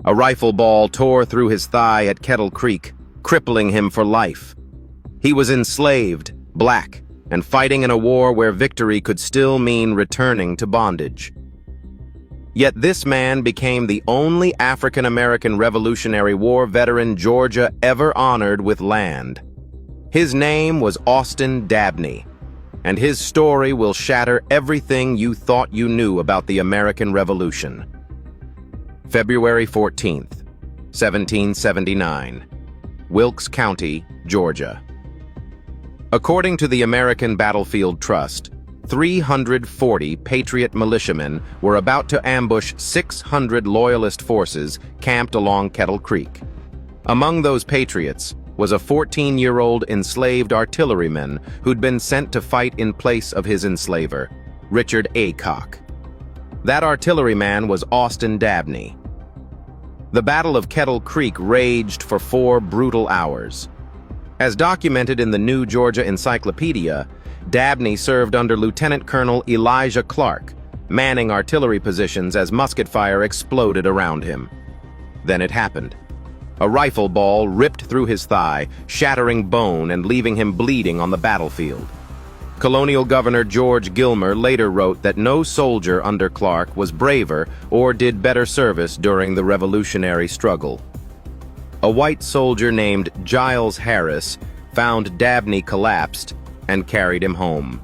A rifle ball tore through his thigh at Kettle Creek, crippling him for life. He was enslaved, black, and fighting in a war where victory could still mean returning to bondage. Yet this man became the only African-American Revolutionary War veteran Georgia ever honored with land. His name was Austin Dabney, and his story will shatter everything you thought you knew about the American Revolution. February 14th, 1779, Wilkes County, Georgia. According to the American Battlefield Trust, 340 Patriot militiamen were about to ambush 600 Loyalist forces camped along Kettle Creek. Among those Patriots was a 14-year-old enslaved artilleryman who'd been sent to fight in place of his enslaver, Richard Aycock. That artilleryman was Austin Dabney. The Battle of Kettle Creek raged for 4 brutal hours. As documented in the New Georgia Encyclopedia, Dabney served under Lieutenant Colonel Elijah Clark, manning artillery positions as musket fire exploded around him. Then it happened. A rifle ball ripped through his thigh, shattering bone and leaving him bleeding on the battlefield. Colonial Governor George Gilmer later wrote that no soldier under Clark was braver or did better service during the Revolutionary struggle. A white soldier named Giles Harris found Dabney collapsed and carried him home.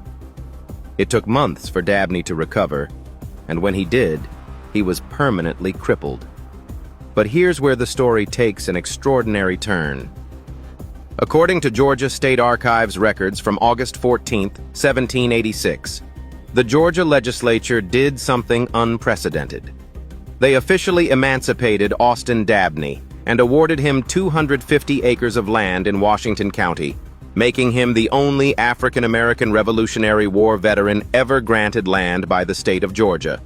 It took months for Dabney to recover, and when he did, he was permanently crippled. But here's where the story takes an extraordinary turn. According to Georgia State Archives records from August 14, 1786, the Georgia legislature did something unprecedented. They officially emancipated Austin Dabney and awarded him 250 acres of land in Washington County, making him the only African-American Revolutionary War veteran ever granted land by the state of Georgia.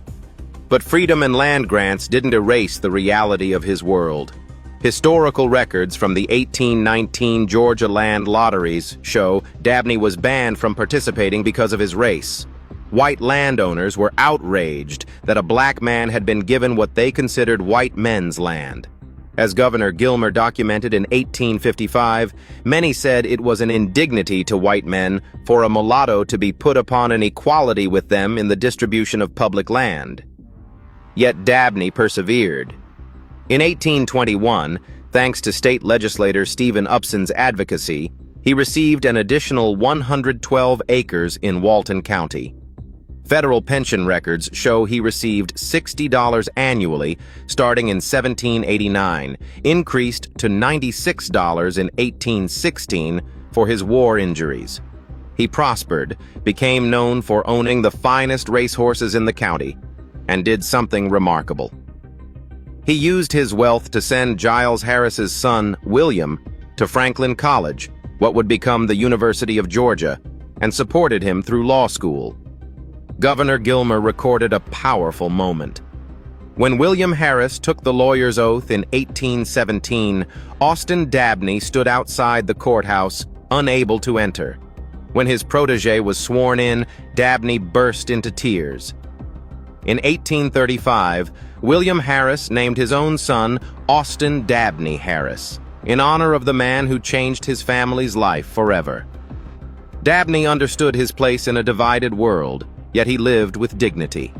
But freedom and land grants didn't erase the reality of his world. Historical records from the 1819 Georgia land lotteries show Dabney was banned from participating because of his race. White landowners were outraged that a black man had been given what they considered white men's land. As Governor Gilmer documented in 1855, many said it was an indignity to white men for a mulatto to be put upon an equality with them in the distribution of public land. Yet Dabney persevered. In 1821, thanks to state legislator Stephen Upson's advocacy, he received an additional 112 acres in Walton County. Federal pension records show he received $60 annually starting in 1789, increased to $96 in 1816 for his war injuries. He prospered, became known for owning the finest racehorses in the county, and did something remarkable. He used his wealth to send Giles Harris's son, William, to Franklin College, what would become the University of Georgia, and supported him through law school. Governor Gilmer recorded a powerful moment. When William Harris took the lawyer's oath in 1817, Austin Dabney stood outside the courthouse, unable to enter. When his protege was sworn in, Dabney burst into tears. In 1835, William Harris named his own son Austin Dabney Harris, in honor of the man who changed his family's life forever. Dabney understood his place in a divided world, yet he lived with dignity.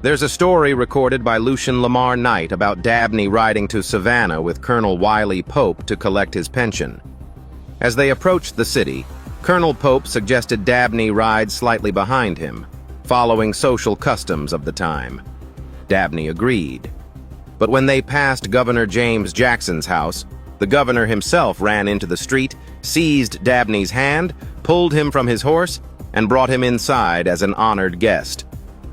There's a story recorded by Lucian Lamar Knight about Dabney riding to Savannah with Colonel Wiley Pope to collect his pension. As they approached the city, Colonel Pope suggested Dabney ride slightly behind him, following social customs of the time. Dabney agreed. But when they passed Governor James Jackson's house, the governor himself ran into the street, seized Dabney's hand, pulled him from his horse, and brought him inside as an honored guest.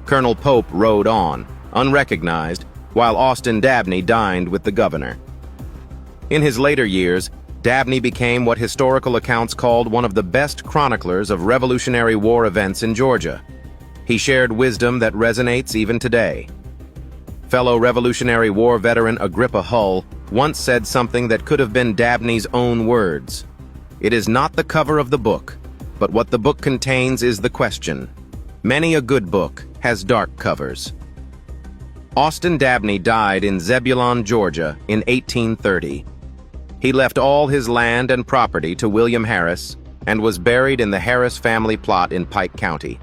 Colonel Pope rode on, unrecognized, while Austin Dabney dined with the governor. In his later years, Dabney became what historical accounts called one of the best chroniclers of Revolutionary War events in Georgia. He shared wisdom that resonates even today. Fellow Revolutionary War veteran Agrippa Hull once said something that could have been Dabney's own words. "It is not the cover of the book, but what the book contains is the question. Many a good book has dark covers." Austin Dabney died in Zebulon, Georgia in 1830. He left all his land and property to William Harris and was buried in the Harris family plot in Pike County.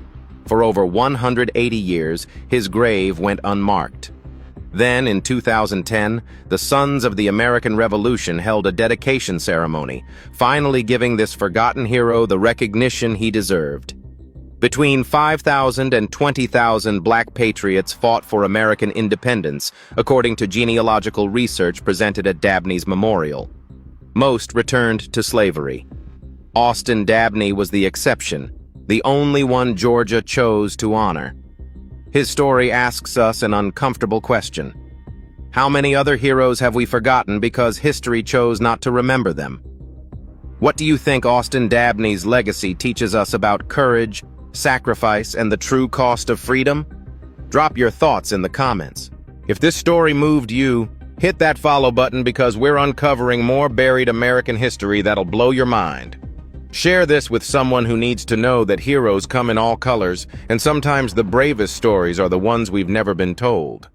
For over 180 years, his grave went unmarked. Then, in 2010, the Sons of the American Revolution held a dedication ceremony, finally giving this forgotten hero the recognition he deserved. Between 5,000 and 20,000 black patriots fought for American independence, according to genealogical research presented at Dabney's memorial. Most returned to slavery. Austin Dabney was the exception, the only one Georgia chose to honor. His story asks us an uncomfortable question. How many other heroes have we forgotten because history chose not to remember them? What do you think Austin Dabney's legacy teaches us about courage, sacrifice, and the true cost of freedom? Drop your thoughts in the comments. If this story moved you, hit that follow button because we're uncovering more buried American history that'll blow your mind. Share this with someone who needs to know that heroes come in all colors, and sometimes the bravest stories are the ones we've never been told.